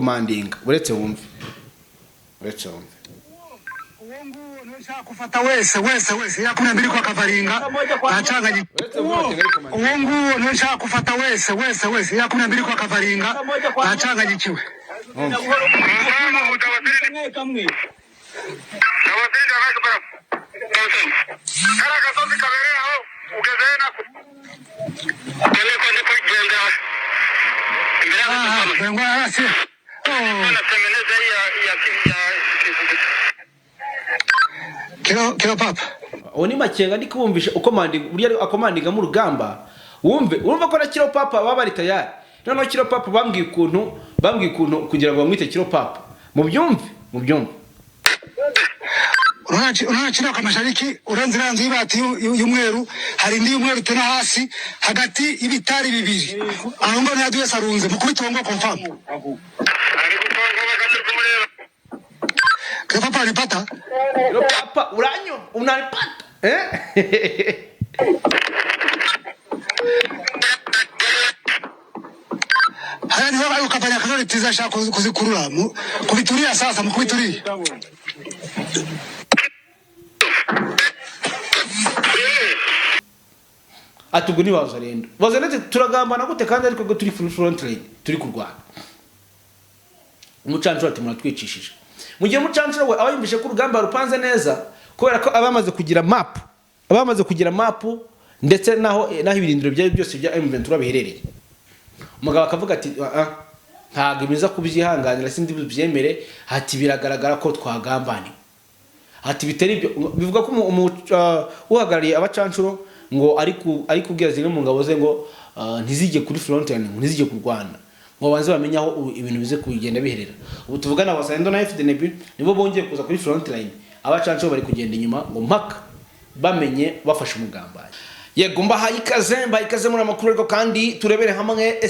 commanding uretse wumve kufata wese yakuna mbiri kwa kavaringa achanganye uongo nshaka kufata wese yakuna mbiri kwa kavaringa achanganyikiwe Kilo papa oni makenga ndi kubumvisha uko buriya akomandinga mu rugamba wumva ko na kilo papa babari tayari none kilo papa bambwiye ukuntu kugira ngo bamwite kilo papa mu byumve urachira kwa mashariki uranzira nzi ibati y'umweru hari ndi y'umweru tena hasi hagati ibitari bibiri aho ngo naduye sarunze mukubitongo confirm Kilo papa alipata? Kilo papa unalipata? Haya niwe bayo kafanya kanoni tiza shaka kuzikurura kubituria sasa mukubituria atubwo wazarende turagambana gute kandi ariko turi front line turi kurwana umucancu ati muratwicishije mu gihe umucancu we abayumvishe ko urugamba rupanze neza kubera ko abamaze kugira map ndetse naho ibirindiro byayo byose bya M23 biherereye umugabo akavuga ati ntago imiza kubyihanganira sindi byemere hati biragaragara ko twagambanye hati bitari bivuga ko uhagarariye abacancuro ngo ari kubwira zimwe mu ngabo ze ngo ntizije kuri front line ntizije kurwana ngo banze bamenye aho ibintu bize kugenda biherera ubu tuvugana abasando na FDNB nibo bongeye kuza kuri front line abacancuro bari kugenda inyuma ngo mpaka bamenye bafashe umugambanyi yego mbahaye ikaze muri amakuru ariko kandi turebere hamwe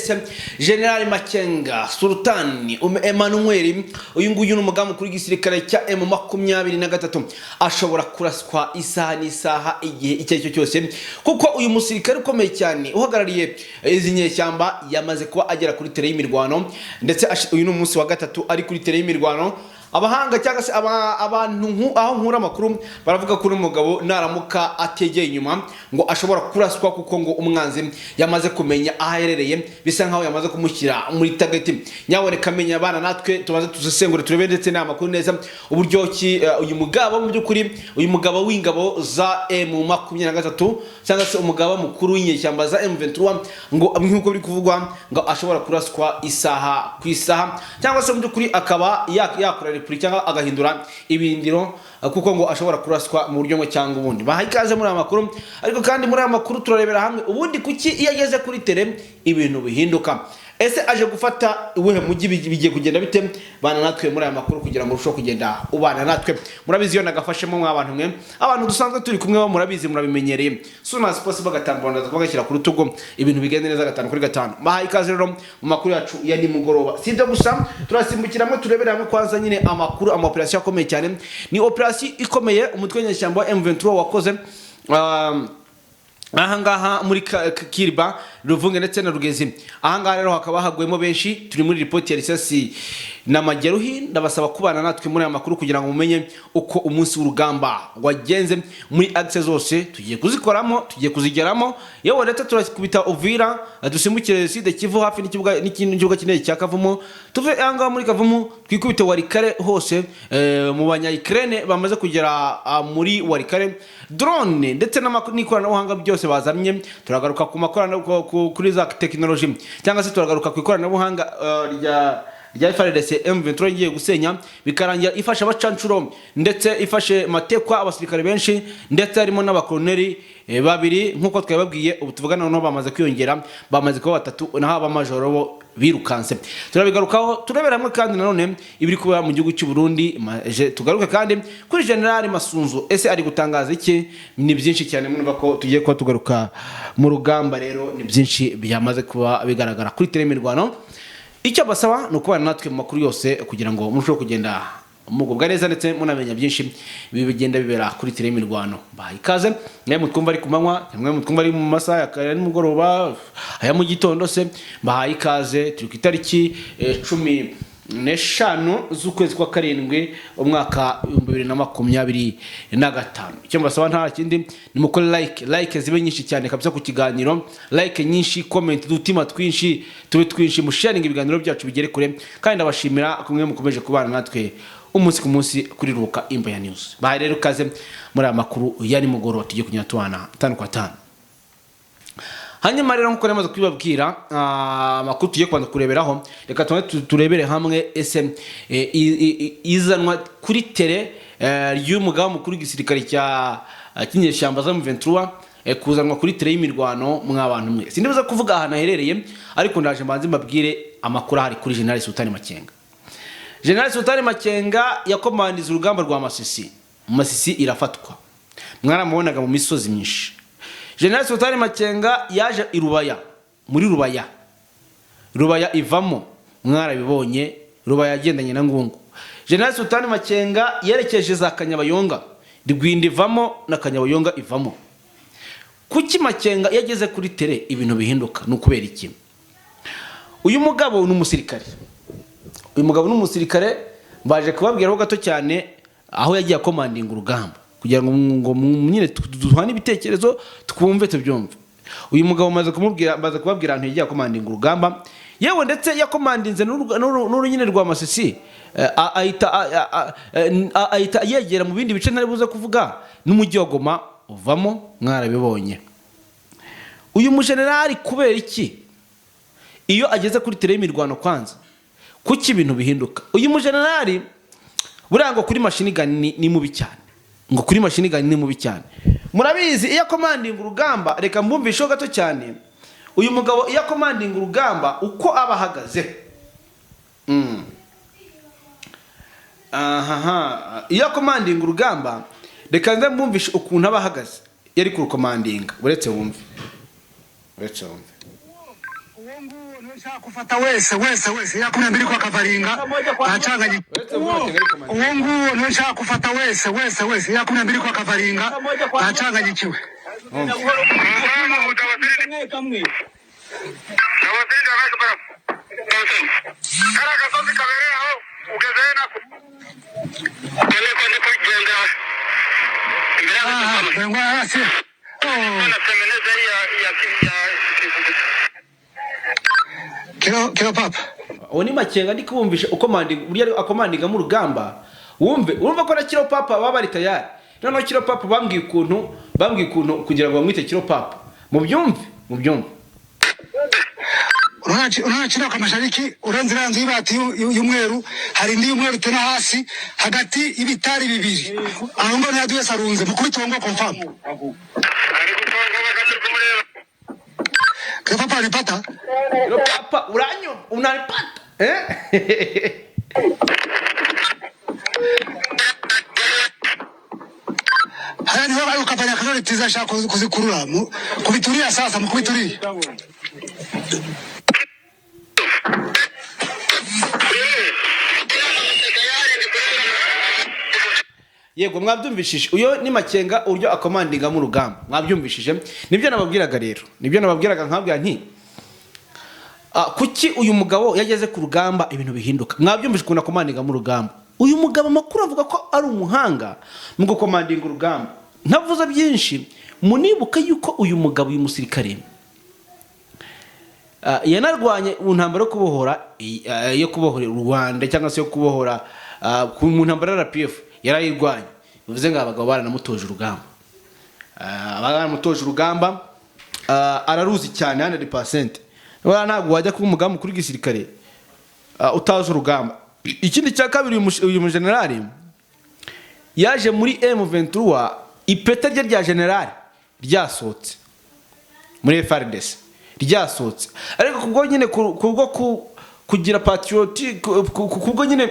General Makenga Sultan Emmanuel uyu nguyu n'umugaba mukuru w'igisirikare cya M23 ashobora kuraswa isaha n'isaha igihe icyo cyose kuko uyu musirikare ukomeye cyane uhagarariye izi nyeshyamba yamaze kuba agera kuri tere y'imirwano ndetse uyu n'umunsi wa gatatu ari kuri tere y'imirwano abahanga cyangwa se abantu aho nkura amakuru baravuga ko umugabo naramuka ategeye inyuma ngo ashobora kuraswa kuko ngo umwanzi yamaze kumenya aherereye bisa nkaho yamaze kumushyira muri target nyaboneka menya abana natwe tubaze tuzesengure turebe ndetse n'amakuru neza uburyo ki uyu mugabo mu byukuri uyu mugabo w'ingabo za M23 cyangwa se umugabo mukuru w'inyeshyamba za M23 ngo nkuko biri kuvugwa ngo ashobora kuraswa isaha ku isaha cyangwa se mu byukuri akaba yakora cyangwa agahindura ibindiro kuko ngo ashobora kuraswa mu buryo cyangwa ubundi bahaye ikaze muri amakuru ariko kandi muri amakuru turarebera hamwe ubundi kuki iyo ageze kuri tere ibintu bihinduka ese aje gufata ubuhe mujyi bigiye kugenda bite bana natwe muri aya makuru kugira ngo rusho kugenda ubana natwe murabizi yo nagafashemo mw'abantu mwe abantu dusanzwe turi kumwe murabizi murabimenyereye soon as possible gatambona bagashyira ku rutugo ibintu bigende neza gatanu kuri gatanu bahaye ikaze rero mu makuru yacu ya nimugoroba sibyo gusa turasimbukiramo turebera hamwe kwanza nyine amakuru operation akomeye cyane ni operation ikomeye umutwe nyeshyamba M23 wakoze ahangaha muri Kiriba Ruvunge ndetse na Rugezi ahangaha rero hakaba hagwemo benshi turi muri report ya risasi na Mageruhi ndabasaba kubana natwe muri aya makuru kugira ngo mumenye uko umunsi w'urugamba wagenze muri access zose tugiye kuzikoramo tugiye kuzigeramo yewe leta turakubita Uvira dusimbukire Side Kivu hafi n'ikibuga kinini cya Kavumu tuve ahangaha muri Kavumu twikubite Warikare hose mu banya Ukraine bamaze kugera muri Warikare drone ndetse n'ikoranabuhanga byose bazamye turagaruka ku makoranabuhanga kuri za technology cyangwa se turagaruka ku ikoranabuhanga rya FARDC M23 ngiye gusenya bikarangira ifasha abacancuro ndetse ifashe matekwa abasirikare benshi ndetse harimo n'abakoloneli babiri nkuko twababwiye ubu tuvugana no bamaze kwiyongera bamaze kuba batatu naho abamajoro bo birukanse turabigarukaho turebera hamwe kandi nanone ibiri kuba mu gihugu cy'u Burundi tugaruke kandi kuri General Masunzu ese ari gutangaza iki ni byinshi cyane mwumva ko tugiye kuba tugaruka mu rugamba rero ni byinshi byamaze kuba bigaragara kuri telemirwano icyo basaba no kubana natwe mu makuru yose kugira ngo murusheho kugenda mugubwa neza ndetse munamenya byinshi bigenda bibera kuri telemirwano bahaye ikaze mwe twumva ari kumanywa mwe twumva ari mu masaha ya kare n'umugoroba aya mu gitondo se bahaye ikaze turi ku itariki 10 n'eshanu z'ukwezi kwa karindwi umwaka 2025. Icyo mbasaba nta kindi ni mukore like zibe nyinshi cyane kabisa ku kiganiro, like nyinshi, comment dutima twinshi, tube twinshi, musharinga ibiganiro byacu bigere kure, kandi ndabashimira kumwe mukomeje kubana natwe umunsi ku munsi kuri Ruhuka Imbo ya News. Bahe rero kaze muri amakuru ya nimugoroba tujye kunyana twana 5 kwa 5. Hanyuma rero nkuko namaze kwibabwira amakuru tugiye kwanda kureberaho, reka turebere hamwe ese izanwa kuri tele y'umugaba mukuru w'igisirikare cya kinyeshyamba za M23 kuzanwa kuri tele y'imirwano mw'abantu mwe. Sindibuza kuvuga ahantu aherereye, ariko ndaje mbanze mbabwire amakuru ahari kuri General Sultan Makenga. General Sultan Makenga yakomandiza urugamba rwa Masisi. Masisi irafatwa, mwaramubonaga mu misozi myinshi. General Sultan Makenga yaje irubaya, muri Rubaya ivamo, mwarabibonye, Rubaya yagendanye na Ngungu. General Sultan Makenga yerekeje za Kanyabayonga, Rwindi ivamo na Kanyabayonga ivamo. Kuki Makenga yageze kuri tele ibintu bihinduka n'ukubera iki? Uyu mugabo n'umusirikare. Baje kubabwiraho gato cyane aho yagiye akomandinga urugamba, kugira ngo nyine duhane ibitekerezo twumve tubyumve. Uyu mugabo maze kubabwira ahantu yagiye akomandinga urugamba, yewe ndetse yakomandinze n'urunyine rwa Masisi, ahita yegera mu bindi bice ntari buze kuvuga, n'umujyi wa Goma uvamo, mwarabibonye. Uyu mujenerali kubera iki iyo ageze kuri tele y'imirwano kwanza kuki ibintu bihinduka? Uyu mujenerali burango kuri machine gun ni mubi cyane, ngo kuri machine gun ni mubi cyane. Murabizi iyo commanding urugamba, reka mbumvisho gato cyane. Uyu mugabo iyo commanding urugamba uko abahagaze, iyo commanding urugamba, reka nze mbumvisho ukuntu abahagaze yari ku commanding. Uretse wumve kufata wese yakuna mbiri kwa Kavaringa acanganye. Uwo nshaka kufata wese yakuna mbiri kwa Kavaringa acanganyikiwe. Kilo papa. Oni Makenga ndi kubumvisha akomandinga mu rugamba. Wumve ko na Kilo papa baba ari tayari. None Kilo papa bambwiye ukuntu kugira ngo bamwite Kilo papa. Mubyumve. Urachira kwa mashariki uranziranzi ibati y'umweru, hari ndi y'umweru tena hasi hagati ibitari bibiri. Aho ngo nyaduye sarunze mukubita ngo confirm. Papa alipata? Papa unanipata? Haya ni wao ukafanya kanoni tiza shaka kuzikurura kubituria sasa mukubituria. Yego mwabyumvishije, uyo ni Makenga uryo akomandinga mu rugamba, mwabyumvishije. Nibyo nababwiraga rero, nkabwira nti kuki uyu mugabo yageze ku rugamba ibintu bihinduka. Mwabyumvishije kuna komandinga mu rugamba. Uyu mugabo makuru avuga ko ari umuhanga mu gukomandinga urugamba. Ntavuze byinshi, munibuka yuko uyu mugabo uyu musirikare yanarwanye mu ntambara yo kubohora u Rwanda, cyangwa se yo kubohora mu ntambara ya RPF yarayirwanye. Bivuze ngo abagabo baranamutoje urugamba, araruzi cyane 100%. Ntabwo wajya kuba umugabo mukuru w'igisirikare utazi urugamba. Ikindi cya kabiri, uyu mujenerali yaje muri M23, ipeta rya generali ryasohotse muri FARDC, ryasohotse. Ariko kubwo nyine kugira patriotic, kubwo nyine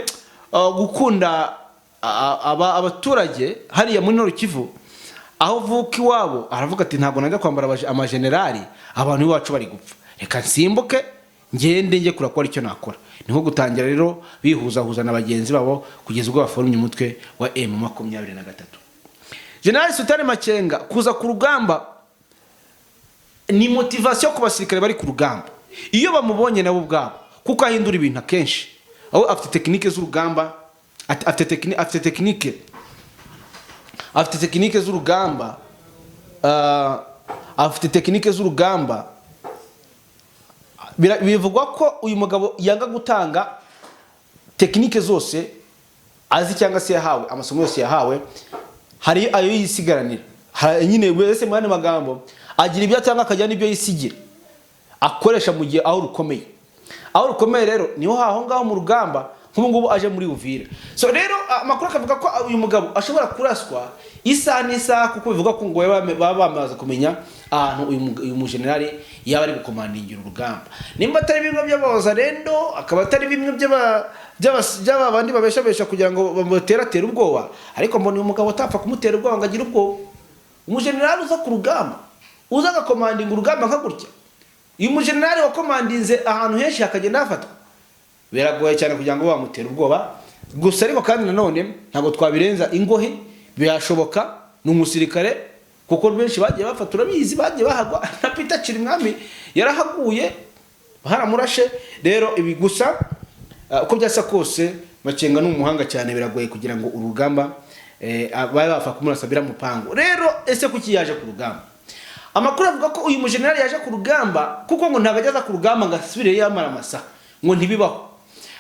gukunda abaturage hariya muri Nord Kivu, aho vuka iwabo, aravuga ati ntabwo najya kwambara amajenerali abantu iwacu bari gupfa, reka nsimbuke ngende kurakora icyo nakora. Niho gutangira rero bihuza na bagenzi babo kugeza ubwo baforumye umutwe wa M23. General Sultan Makenga kuza ku rugamba ni motivation ku basirikare bari ku rugamba. Iyo bamubonye nabo ubwabo, kuko ahindura ibintu akenshi, aho afite tekinike z'urugamba, afite tekinike z'urugamba, afite tekinike z'urugamba. Bivugwa ko uyu mugabo yanga gutanga tekinike zose azi cyangwa se yahawe, amasomo yose yahawe, hari ayo yisigaranira. Nyine wese mu yandi magambo agira ibyo atanga akajya n'ibyo yisigira akoresha mu gihe aho rukomeye. Aho rukomeye rero niho haho ngaho mu rugamba, nk'ubu ngubu aje muri Uvira. So rero amakuru akavuga ko uyu mugabo ashobora kuraswa isaha n'isaha, kuko bivuga ko ngo baba bamaze kumenya ahantu uyu mujenerali yaba ari gukomandingira urugamba. Nimba atari bimwe by'abazarendo, akaba atari bimwe by'aba bandi babeshabesha kugira ngo bamuteratere ubwoba, ariko mbona uyu mugabo atapfa kumutera ubwoba ngo agire ubwoba. Umujenerali uza ku rugamba, uza agakomandinga urugamba nka gutya, uyu mujenerali wakomandinze ahantu henshi hakagenda hafatwa, biragoye cyane kugira ngo bamutera ubwoba. Gusa ariko kandi nanone ntabwo twabirenza ingohe, birashoboka ni umusirikare, kuko benshi bagiye bafata, urabizi bagiye bahagwa na Peter Chirimwami yarahaguye haramurashe. Rero ibi gusa uko byasa kose Makenga ni umuhanga cyane, biragoye kugira ngo urugamba baye bafa kumurasabira mupango. Rero ese kuki yaje ku rugamba? Amakuru avuga ko uyu mujenerali yaje ku rugamba kuko ngo ntagajyaza ku rugamba ngo asubire yamara amasa, ngo ntibibaho.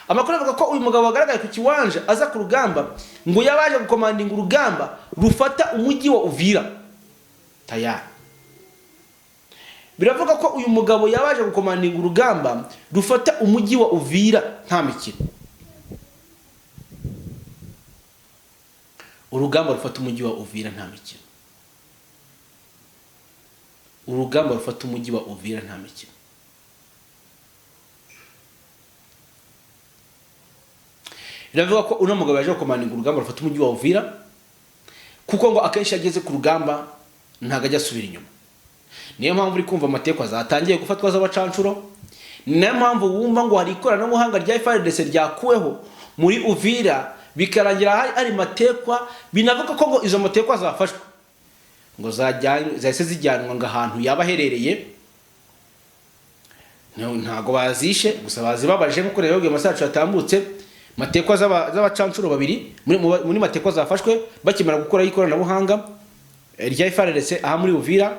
Amakuru avuga ko uyu mugabo wagaragaye ku kiwanja aza ku rugamba ngo yabaje gukomandinga urugamba rufata umujyi wa Uvira tayari. Biravuga ko uyu mugabo yabaje gukomandinga urugamba rufata umujyi wa Uvira nta mikino. Urugamba rufata umujyi wa Uvira nta mikino. Urugamba rufata umujyi wa Uvira nta mikino. Biravuga ko uno mugabo yaje gukomandinga urugamba rufata umujyi wa Uvira kuko ngo akenshi ageze ku rugamba ntago ajya asubira inyuma. Niyo mpamvu uri kumva amatekwa zatangiye gufatwa z'abacancuro. Niyo mpamvu wumva ngo hari ikoranabuhanga rya FARDC ryakuweho muri Uvira, bikarangira hari matekwa. Binavuga ko ngo izo matekwa zafashwe ngo zahise zijyanwa ngo ahantu yabaherereye, ntago bazishe gusa bazibabaje nkuko rero byo masacu yatambutse. Matekwa z'abacancuro babiri muri matekwa zafashwe bakimara gukora ikoranabuhanga rya FARDC aha muri Uvira.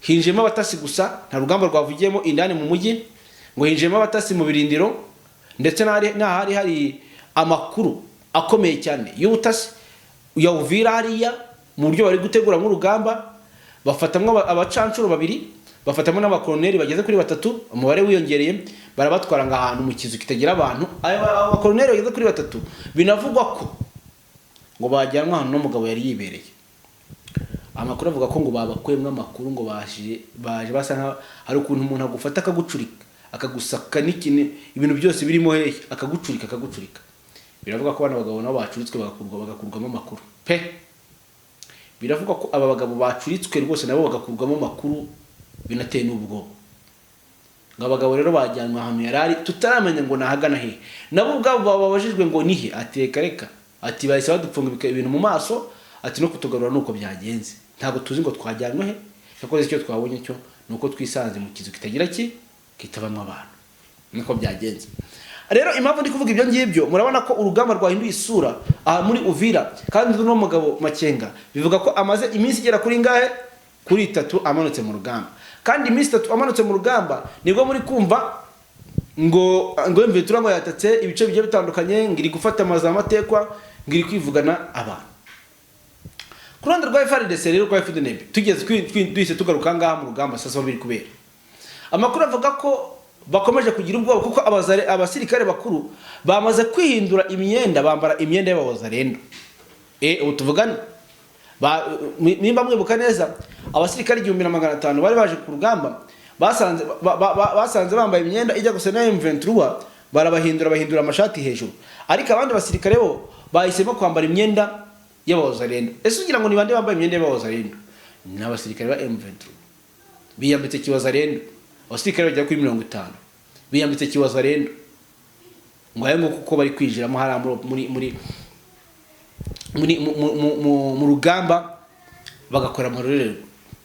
Hinjemo abatasi gusa, nta rugamba rwavugiyemo indani mu mujyi, ngo hinjemo abatasi mu birindiro, ndetse hari amakuru akomeye cyane y'ubutasi ya Uvira hariya mu buryo bari gutegura mu rugamba. Bafatamwe abacancuro babiri, bafatamo n'abakoloneli bageze kuri 3, umubare wiyongereye, barabatwara nga ahantu mu kizu kitagira abantu. Abakoloneli bageze kuri 3 binavugwa ko ngo bajyanwa ahantu n'umugabo yari yibereye. Amakuru avuga ko ngo babakwemwe amakuru ngo baje basa nka hari ukuntu umuntu agufata akagucurika, akagusaka n'ikine ibintu byose birimo hehe, akagucurika. Biravuga ko bana bagabo nabo bacuritswe bagakurwamo amakuru pe. Biravuga ko aba bagabo bacuritswe rwose nabo bagakurwamo amakuru, binateye n'ubwo. Ngo abagabo rero bajyanwa ahantu yarari tutaramenya ngo nahagana he. Nabo ubwabo babajijwe ngo nihe, ateka reka ati bahise badupfunga ibintu mu maso, ati no kutugarura nuko byagenze. Ntabwo tuzi ngo twajyanwe he, yakoze icyo twabonye cyo nuko twisanze mu kizu kitagira kitabamwe abantu, niko byagenze. Rero impamvu ndi kuvuga ibyo ngibyo, murabona ko urugamba rwahinduye isura aha muri Uvira. Kandi no mugabo Makenga bivuga ko amaze iminsi igera kuri ngahe, kuri 3 amanutse mu rugamba. Kandi iminsi 3 amanutse mu rugamba nibwo muri kumva ngo Mventura ngo yatatse ibice bigiye bitandukanye, ngiri gufata amatekwa, ngiri kwivugana abantu. Kurundi rwa FARDC rero kwa FDNB tugeze twise tugaruka ngaha mu rugamba sasa biri kubera. Amakuru avuga ko bakomeje kugira ubwoba kuko abasirikare bakuru bamaze kwihindura imyenda, bambara imyenda y'abazarendo. Ubu tuvugana nimba mwibuka neza, abasirikare 1500 bari baje ku rugamba, basanze bambaye imyenda ijya gusa na M23, bahindura amashati hejuru. Ariko abandi basirikare bo bahisemo kwambara imyenda y'abazarendo. Ese ugira ngo ni bande bambaye imyenda y'abazarendo? Ni abasirikare ba M23 biyambitse kiwazarendo. Abasirikare bajya kuri 50 biyambitse kiwazarendo, ngo ayo kuko bari kwijiramo hari mu rugamba bagakora amarorero.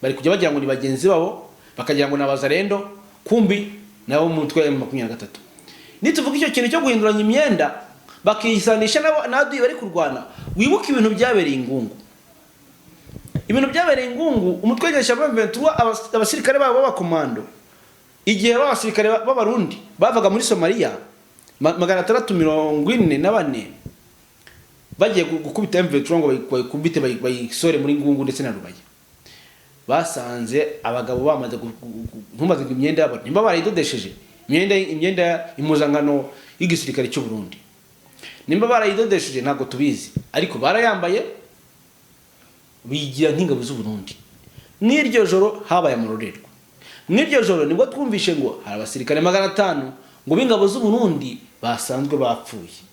Bari kujya bagira ngo ni bagenzi babo, bakagira ngo nabazarendo, kumbi nabo mu mutwe M23. nituvuga icyo kintu cyo guhinduranya imyenda bakisanisha n'abaduyi bari kurwana, wibuke ibintu byabereye Ingungu. Ibintu byabereye Ingungu, umutwe w'inyeshyamba M23 abasirikare babo b'abakomando, igihe abasirikare b'abarundi bavaga muri Somalia 644 bagiye gukubita M23 ngo bayikubite bayisore muri Ngungu ndetse na Rubaya, basanze abagabo bamaze ntumaze imyenda yabo nimba barayidodesheje imyenda impuzangano y'igisirikare cy'u Burundi, nimba barayidodesheje ntago tubizi, ariko barayambaye bigira nk'ingabo z'u Burundi. N'iryo joro habaye amurorerwa, n'iryo joro nibwo twumvishe ngo hari abasirikare 500 ngo b'ingabo z'u Burundi basanzwe bapfuye.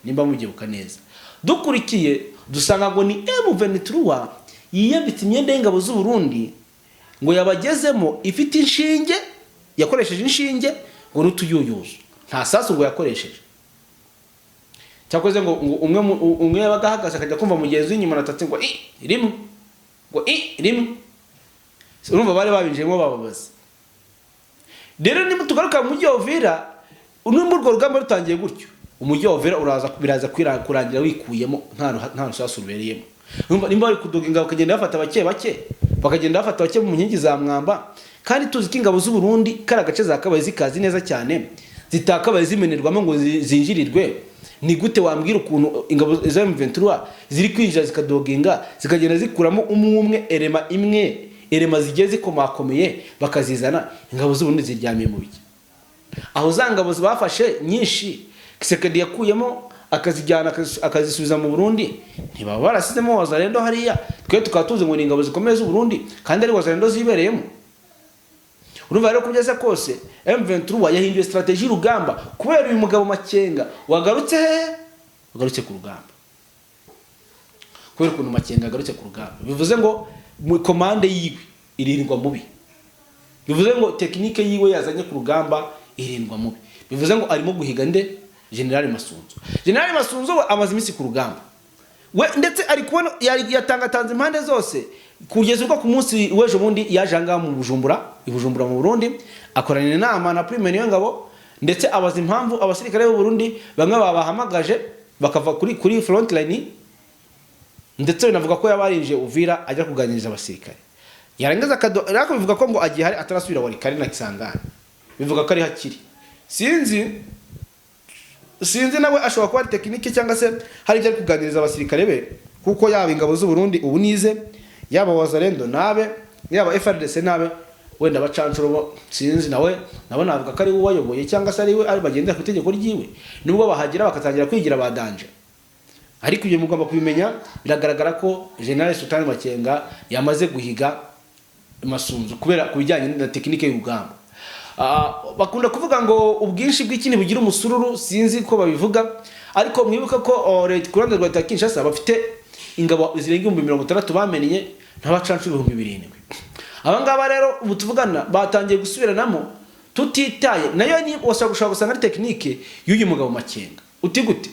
Nimba mugibuka neza, dukurikiye dusanga ngo ni M23 yiyambitse imyenda y'ingabo z'u Burundi ngo yabagezemo ifite inshinge, yakoresheje inshinge ngo n'utuyuyuzo, nta sasu ngo yakoresheje. Cyakoze ngo umwe yabagahagaze akajya kumva mugenzi w'inyuma natatse ngo rimwe ngo rimwe, urumva bari babinjemo bababaza. Rero niba tugaruka mu mujyi wa Uvira, urumva urwo rugamba rutangiye gutyo, umujyi wa Uvira biraza kurangira wikuyemo nta rusasu rubereyemo. Urumva nimba bari kudoginga bakagenda bafata bake mu nkingi za Mwamba, kandi tuzi ko ingabo z'u Burundi kara gace zakabaye zikazi neza cyane, zitakabaye zimenerwamo ngo zinjirirwe. Ni gute wambwira ukuntu ingabo za M23 ziri kwinjira zikadoginga zikagenda zikuramo umwe erema zigeze zikomakomeye bakazizana, ingabo z'u Burundi ziryamiye mu biki? Aho za ngabo zibafashe nyinshi Kisekedi yakuyemo akazijyana akazisubiza mu Burundi, ntibaba barasizemo wazalendo hariya, twe tukatuze ngo ni ingabo zikomeye z'u Burundi kandi ari wazalendo zibereyemo. Urumva rero kugeza kose M23 yahinduye strategy rugamba kubera uyu mugabo Makenga wagarutse ku rugamba. Kubera ukuntu Makenga agarutse ku rugamba, bivuze ngo mu komande yiwe irindwa mubi, bivuze ngo technique yiwe yazanye ku rugamba irindwa mubi, bivuze ngo arimo guhiga nde General Masunzu. General Masunzu we amaze imisi ku rugamba, we ndetse ari kubona yatangatanze impande zose, kugeza ubwo ku munsi w'ejo bundi yajanga mu Bujumbura mu Burundi, akorana inama na Prime Ngabo, ndetse abaza impamvu abasirikare b'u Burundi bamwe babahamagaje bakava kuri front line, ndetse binavuga ko yabarinje Uvira ajya kuganiriza abasirikare. Yarangiza ariko bivuga ko ngo agiye hari atarasubira Walikale na Kisangani, bivuga ko ari hakiri. Sinzi nawe ashobora kuba ari tekinike cyangwa se hari ibyo kuganiriza abasirikare be, kuko yaba ingabo z'u Burundi ubu nize, yaba wazalendo nabe, yaba FRDC nabe, wenda bacanshuro sinzi nawe navuga ko ari we wayoboye cyangwa se ari we ari bagendera ku itegeko ryiwe, nubwo bahagira bakatangira kwigira badanje. Ariko ibyo mugomba kubimenya, biragaragara ko General Sultan Makenga yamaze guhiga Masunzu kubera kubijyanye na tekinike y'urugamba. Bakunda kuvuga ngo ubwinshi bw'ikini bugira umusururu, sinzi ko babivuga, ariko mwibuka ko Leta Kuranda rwa Kinshasa bafite ingabo zirenga 60 bamenye ntabacancu 7,000. Abangaba rero ubu tuvugana batangiye gusubiranamo tutitaye nayo ni washaka gusanga ari tekinike y'uyu mugabo Makenga. Uti gute?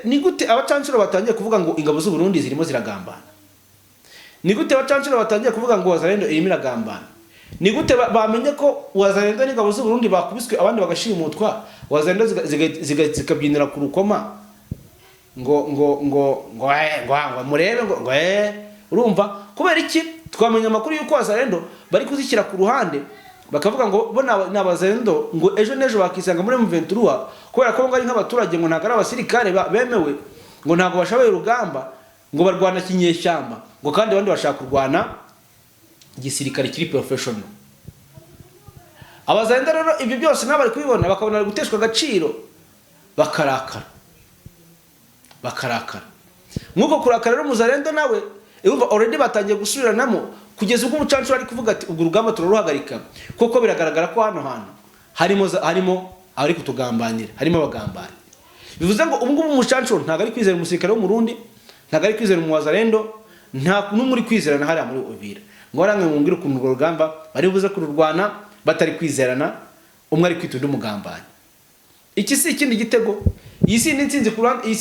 Ni gute abacancuro batangiye kuvuga ngo ingabo z'u Burundi zirimo ziragambana? Ni gute abacancuro batangiye kuvuga ngo wazalendo irimo iragambana? Ni gute bamenye ko wazalendo n'ingabo z'u Burundi bakubiswe abandi bagashimutwa, wazalendo zikabyinira ku rukoma ngo murebe ngo urumva kubera iki? Twamenya amakuru y'uko wazalendo bari kuzishyira ku ruhande, bakavuga ngo bo n'abazalendo ngo ejo nejo bakisanga muri M23 kubera ko ngo ari nk'abaturage, ngo ntago ari abasirikare bemewe, ngo ntago bashoboye urugamba, ngo barwana kinyeshyamba, ngo kandi abandi bashaka kurwana igisirikare kiri professional. Abazalendo rero ibyo byose nabari kubibona bakabona guteshwa agaciro, bakarakara. Nkuko kurakara rero muzalendo nawe urumva already batangiye gusubiranamo, kugeza ubwo umucancuro ari kuvuga ati ubwo rugamba turaruhagarika, kuko biragaragara ko hano harimo ari kutugambanira, harimo abagambana. Bivuze ngo ubwo umucancuro ntago ari kwizera umusirikare wo mu Burundi, ntago ari kwizera umuwazalendo, nta n'umuri kwizerana hari muri Uvira. Ngo arange mumbwira ukuntu urwo rugamba bari buze kururwana batari kwizerana, umwe ari kwitunda umugambanya. Iki si ikindi gitego, iyi si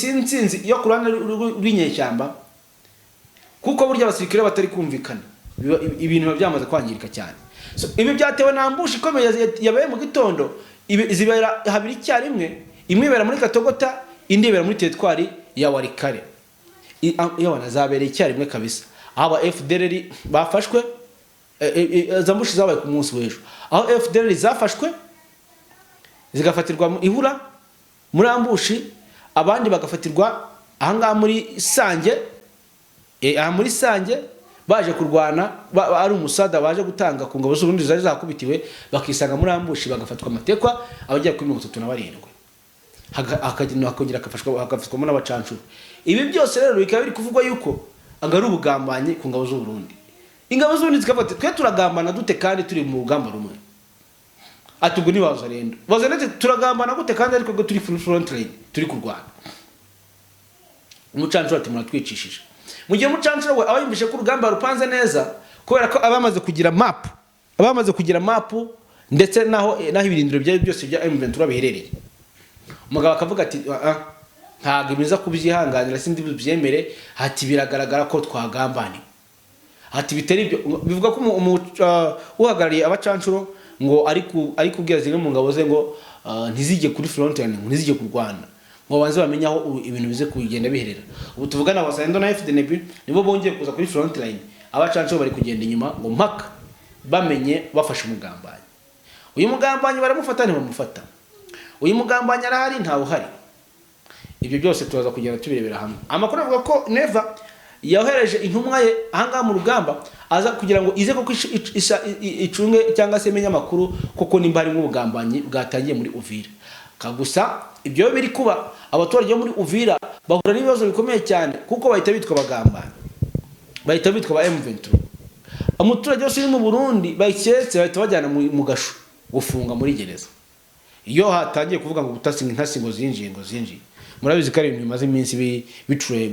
insinzi yo kurana rw'inyeshyamba, kuko burya abasirikare batari kumvikana ibintu byamaze kwangirika cyane. So ibi byatewe na ambushi ikomeye yabaye mu gitondo zibera habiri icyarimwe, imwe ibera muri Katogota, indi ibera muri teritwari ya Warikare. Iyo banazabereye icyarimwe kabisa. Aho FDLR bafashwe, zambushi zabaye ku munsi w'ejo. Aho FDLR zafashwe zigafatirwa Ihura muri ambushi, abandi bagafatirwa ahangaha muri Sange, muri Sange baje kurwana, ari umusada baje gutanga ku ngabo z'urundi zari zakubitiwe, bakisanga muri ambushi bagafatwa amatekwa abajya kuri 37. Hakongera hagafatwamo n'abacancuro. Ibi byose rero bikaba biri kuvugwa yuko agaru ubugambanyi ku ngabo z'u Burundi. Ingabo z'uburundi zikafata twe turagambana dute kandi turi mu rugamba rumwe. Atubwo ni Wazalendo. Wazalendo turagambana gute kandi ariko turi front line, turi kurwana. Umucancuro ati muratwicishije. Mu gihe umucancuro we abayumvishe ko urugamba rupanze neza, kubera ko abamaze kugira map, ndetse naho ibirindiro byayo byose bya M23 biherereye. Umugabo akavuga ati ntago ibiza kubyihanganira sindi byemere, hati biragaragara ko twagambaniwe. Hati bitari ibyo bivuga ko uhagarariye abacancuro ngo ari kubwira zimwe mu ngabo ze ngo ntizije kuri front line, ngo ntizije kurwana, ngo banze bamenye aho ibintu bize kugenda biherera. Ubu tuvugana Wazalendo na FDNB nibo bongeye kuza kuri front line, abacancuro bari kugenda inyuma ngo mpaka bamenye bafashe umugambanyi. Uyu mugambanyi baramufata ntibamufata, uyu mugambanyi arahari ntawe uhari. Ibyo byose tuzaza kugenda tubirebera hamwe. Amakuru avuga ko Neva yohereje intumwa ye ahanga mu rugamba aza kugira ngo ize ko icunge cyangwa se menye amakuru koko nimba ari mu bugambanyi bwatangiye muri Uvira. Kagusa ibyo biri kuba abaturage muri Uvira bahura n'ibibazo bikomeye cyane kuko bahita bitwa bagambanyi, bahita bitwa ba M23. Umuturage wose uri mu Burundi bayiketse bahita bajyana mu gasho gufunga muri gereza. Iyo hatangiye kuvuga ngo butasinga intasingo zinjiye murabizi ko ari ibintu bimaze iminsi bicure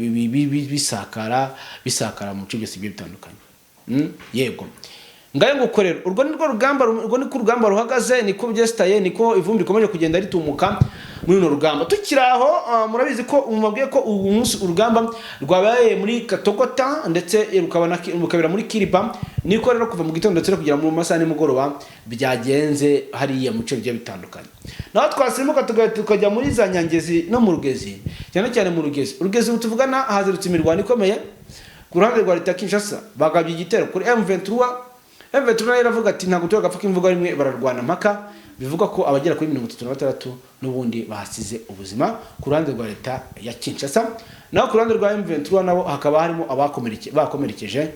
bisakara mu bice byose bitandukanye. Yego ngaye ngukorera urwo ni ko rugamba ruhagaze, niko byestaye, niko ivumbi rikomeje kugenda ritumuka muri no rugamba. Tukiraho murabizi ko umubwiye ko uyu munsi urugamba rwabaye muri Katogota ndetse rukabira muri Kiriba, niko rero kuva mu gitondo ndetse kugera mu masaha nimugoroba byagenze hariya mu bice bitandukanye. Naho twasimuka tukajya muri za Nyangezi no mu Rugezi, cyane mu Rugezi utuvugana hazirutse imirwano ikomeye ku ruhande rwa leta Kinshasa, bagabye igitero kuri M23 iravuga ati ntago turagapfa imvugo rimwe bararwana mpaka, bivuga ko abagera kuri 36 n'ubundi bahasize ubuzima ku ruhande rwa leta ya Kinshasa. Naho ku ruhande rwa M23 nabo hakaba harimo bakomerekeje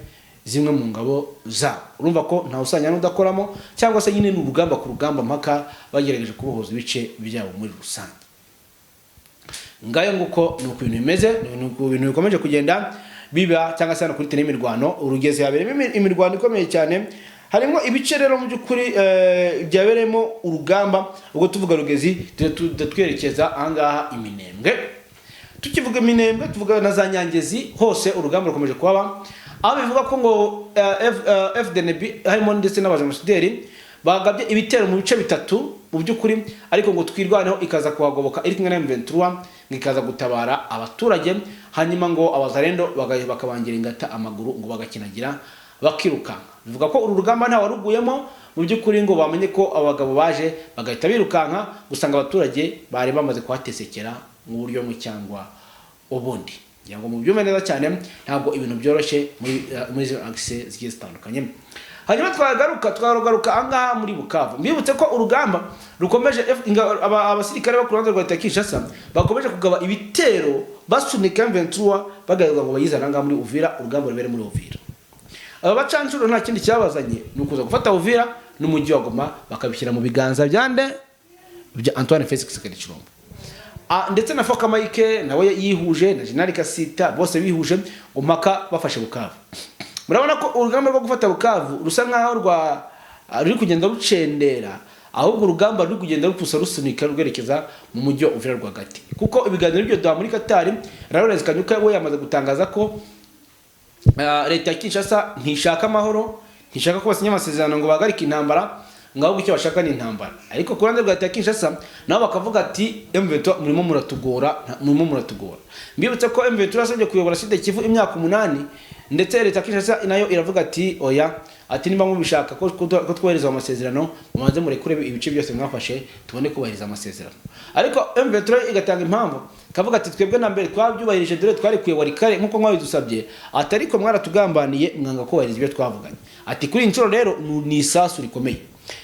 zimwe mu ngabo zabo. Urumva ko nta usanya n'udakoramo cyangwa se nyine n'urugamba ku rugamba mpaka bagerageje kubohoza ibice byabo muri rusange. Ngayo nguko nuko ibintu bimeze, nuko ibintu bikomeje kugenda biba cyangwa se kuri tene imirwano. Urugeze yaberemo imirwano ikomeye cyane, harimo ibice rero mu byukuri byaberemo urugamba. Ubwo tuvuga Rugezi twerekeza ahangaha Iminembwe. Tukivuga Iminembwe tuvuga na za Nyangezi, hose urugamba rukomeje kuba. Aho bivuga ko ngo FDNB harimo ndetse n'abajenosideri bagabye ibitero mu bice bitatu mu byukuri, ariko ngo twirwaneho ikaza kuhagoboka iri kumwe na M23 ngikaza gutabara abaturage, hanyuma ngo Abazalendo bakabangira ingata amaguru ngo bagakinagira bakiruka. Bivuga ko uru rugamba nta waruguyemo mu byukuri, ngo bamenye ko abagabo baje bagahita birukanka, gusanga abaturage bari bamaze kuhatesekera mu buryo mu cyangwa ubundi. Yango mu byume neza cyane, ntabwo ibintu byoroshye muri izo axe zigiye zitandukanye. Hanyuma twagaruka angaha muri Bukavu. Mbibutse ko urugamba rukomeje, abasirikare bakuranze rwa Kinshasa bakomeje kugaba ibitero basunika M23 bagaruka ngo bayizana angaha muri Uvira, urugamba rubere muri Uvira. Aba bacancuro nta kindi cyabazanye nukuza gufata Uvira n'umujyi wa Goma bakabishyira mu biganza byande bya Antoine Félix Tshisekedi Tshilombo. Ndetse na Foka Mike nawe yihuje na General Kasita, bose bihuje ngo mpaka bafashe Bukavu. Murabona ko urugamba rwo gufata Bukavu rusa nkaho ruri kugenda rucendera, ahubwo urugamba ruri kugenda rupusa rusunika rugerekeza mu mujyi wa Uvira rwagati. Kuko ibiganiro byo da muri Katari Lawrence Kanyuka we yamaze gutangaza ko leta ya Kinshasa ntishaka amahoro, ntishaka ko basinya amasezerano ngo bahagarike intambara, ngaho icyo bashaka ni intambara. Ariko ku ruhande rwa leta ya Kinshasa nabo bakavuga ati M23 murimo muratugora. Mbibutse ko M23 asabye kuyobora Sud Kivu imyaka 8, ndetse leta ya Kinshasa nayo iravuga ati oya, ati niba mubishaka ko twohereza amasezerano mubanze murekure ibice byose mwafashe tubone kubahiriza amasezerano. Ariko M23 igatanga impamvu kavuga ati twebwe na mbere twabyubahirije dore twarikuye Walikale nkuko mwabidusabye, ati ariko mwaratugambaniye mwanga kubahiriza ibyo twavuganye. Ati kuri inshuro rero ni isasu rikomeye.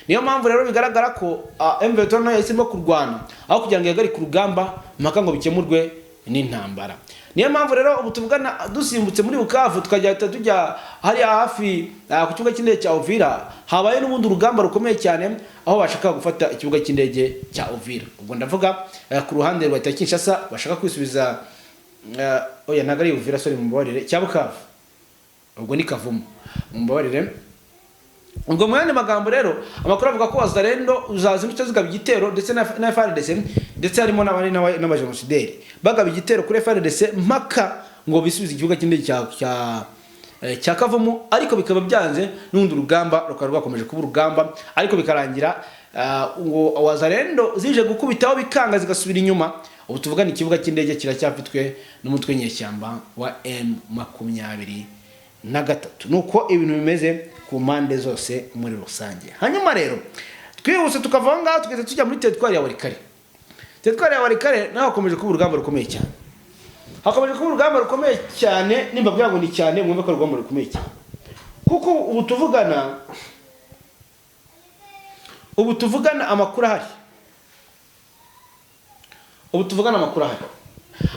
Niyo mpamvu rero bigaragara ko M23 nayo yahisemo kurwana aho kugira ngo yagari ku rugamba mpaka ngo bikemurwe n'intambara. Niyo mpamvu rero ubu tuvugana dusimbutse muri Bukavu tujya hari hafi ku kibuga cy'indege cya Uvira, habaye n'ubundi urugamba rukomeye cyane aho bashaka gufata ikibuga cy'indege cya Uvira. Ubwo ndavuga ku ruhande rwa Kinshasa bashaka kwisubiza oya nagari Uvira sori mumbabarire cya Bukavu. Ubwo ni Kavumu mumbabarire. Ubwo mu yandi magambo rero amakuru avuga ko Wazalendo uzazindutse zigaba igitero ndetse na FARDC ndetse harimo n'abandi n'abajenosideri bagaba igitero kuri FARDC mpaka ngo bisubize ikibuga cy'indege cya Kavumu, ariko bikaba byanze n'undi rugamba rukaba rwakomeje kuba urugamba, ariko bikarangira ngo Wazalendo zije gukubitaho bikanga zigasubira inyuma. Ubu tuvugana ikibuga cy'indege kiracyafitwe n'umutwe nyeshyamba wa M23. Nuko ibintu bimeze ku mpande zose muri rusange. Hanyuma rero twihuse tukava ngaho tugeze tujya muri teritwari ya Walikale. Teritwari ya Walikale naho hakomeje kuba urugamba rukomeye cyane. Hakomeje kuba urugamba rukomeye cyane, nimba bya ngo ni cyane mwumve ko urugamba rukomeye cyane. Kuko ubu tuvugana amakuru ahari.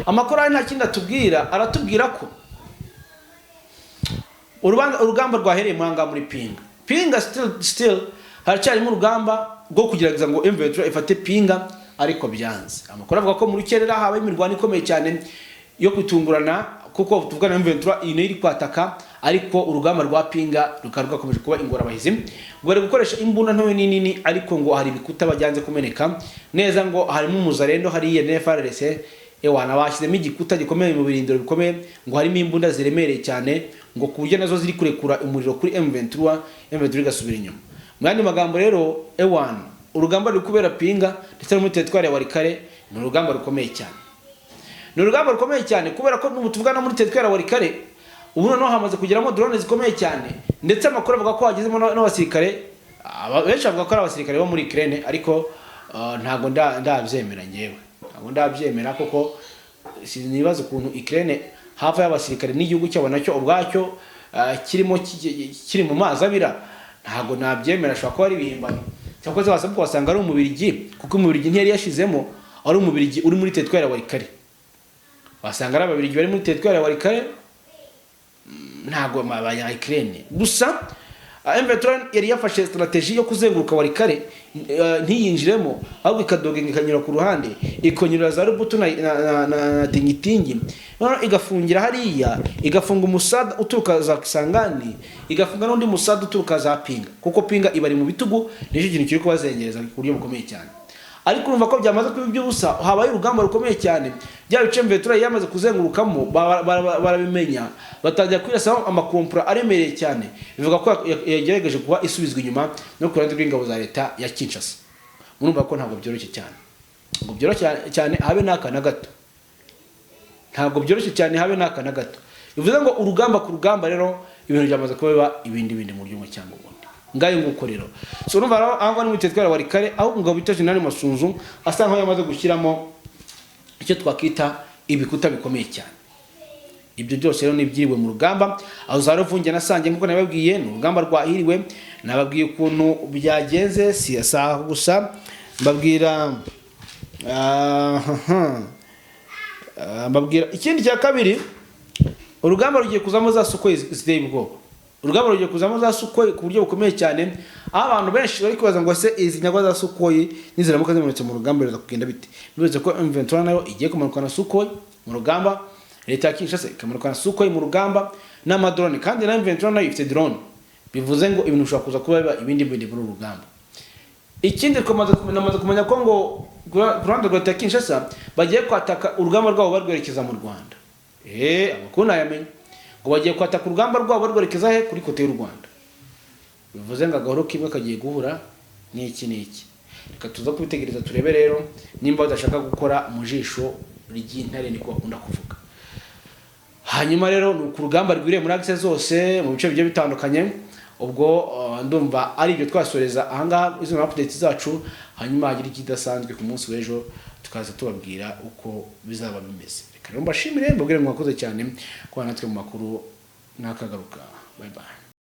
Amakuru ahari nta kindi atubwira, aratubwira ko urugamba rwahereye muhanga muri Pinga still haracyari mu rugamba rwo kugerageza ngo M23 ifate Pinga, ariko byanze. Amakuru avuga ko muri Kerera habaye imirwano ikomeye cyane yo kutungurana kuko tuvugana M23 ine iri kwataka, ariko urugamba rwa Pinga rukarugakomeje kuba ingorabahizi. Bari gukoresha imbunda ntoye nini, ariko ngo hari bikuta bajyanze kumeneka neza, ngo harimo umuzarendo hari FARDC ewana bashyizemo igikuta gikomeye mu birindiro bikomeye, ngo harimo imbunda ziremereye cyane ngo kuburyo nazo ziri kurekura umuriro kuri M23 gasubira inyuma. Mu yandi magambo rero ewana urugamba ruri kubera Pinga ndetse no muri teritwari ya Walikale ni urugamba rukomeye cyane. Kubera ko n'ubutuvugana muri teritwari ya Walikale ubu noneho hamaze kugeramo drone zikomeye cyane, ndetse amakuru avuga ko hagezemo n'abasirikare benshi bavuga ko ari abasirikare bo muri Ukraine, ariko ntago ndabyemera ngewe. Ntago ndabyemera kuko sinibaza ukuntu Ukraine hafa y'abasirikare n'igihugu cyabo nacyo ubwacyo kiri mu mazi abira. Ntago nabyemera, ashobora kuba ari ibihimbano cyangwa se wasabwa wasanga ari umubirigi, kuko umubirigi ntiyari yashizemo ari umubirigi uri muri teritwari ya Walikale. Wasanga ari ababirigi bari muri teritwari ya Walikale, ntago abanya Ukraine. Gusa M23 yari yafashe strategy yo kuzenguruka Walikale ntiyinjiremo, ahubwo ikadogenga ikanyura ku ruhande, ikonyura za Rubutu na Tingitingi, igafungira hariya, igafunga umusada uturuka za Kisangani, igafunga n'undi musada uturuka za Pinga, kuko Pinga ibari mu bitugu n'icyo kintu kiri kubazengereza ku buryo bukomeye cyane. Ariko urumva ko byamaze kuba iby'ubusa, habaye urugamba rukomeye cyane. Bya bice M23 yamaze kuzengurukamo barabimenya, batangira kwirasaho amakompura aremereye cyane, bivuga ko yagerageje kuba isubizwa inyuma no kuranda rw'ingabo za leta ya Kinshasa. Murumva ko ntabwo byoroshye cyane, ngo byoroshye cyane habe n'aka na gato, ntabwo byoroshye cyane habe n'aka na gato. Bivuze ngo urugamba ku rugamba rero ibintu byamaze kuba ibindi mu buryo cyangwa ubundi ngayo nguko rero. So urumva aho ni mutetwara Walikale, aho ngabo bita General Masunzu asa nkaho yamaze gushyiramo icyo twakita ibikuta bikomeye cyane. Ibyo byose rero nibyiriwe mu rugamba, aho zarovunge nasange nkuko nababwiye ni urugamba rwahiriwe. Nababwiye ukuntu byagenze, si asa gusa mbabwira ikindi cya kabiri, urugamba rugiye kuzamo za Sukhoi ziteye ubwoba. Urugamba rugiye kuzamo za Sukhoi ku buryo bukomeye cyane, aho abantu benshi bari kubaza ngo se izi nyagwa za Sukhoi niziramuka zimanutse mu rugamba reza kugenda bite. Bivuze ko M23 nayo igiye kumanuka na Sukhoi mu rugamba, leta ya Kinshasa ikamanuka na Sukhoi mu rugamba n'amadrone, kandi na M23 nayo ifite drone. Bivuze ngo ibintu bishobora kuza kuba ibindi muri urugamba. Ikindi namaze kumenya ko ngo Rwanda rwa Kinshasa bagiye kwataka urugamba rwabo barwerekeza mu Rwanda. Amakuru nayamenye ngo bagiye kwataka urugamba rwabo barwerekeza he kuri kote y'u Rwanda. Bivuze ngo agahoro kimwe kagiye guhura n'iki. Reka tuza kubitegereza turebe rero nimba badashaka gukora mu jisho ry'intare niko bakunda kuvuga. Hanyuma rero ni ku rugamba rwiriye muri access zose mu bice bigiye bitandukanye, ubwo ndumva ari ibyo twasoreza ahangaha izo updates zacu, hanyuma hagira ikidasanzwe ku munsi w'ejo tukaza tubabwira uko bizaba bimeze. Reka rero mbashimire mbabwire mwakoze cyane kubana natwe mu makuru n'akagaruka. Bye bye.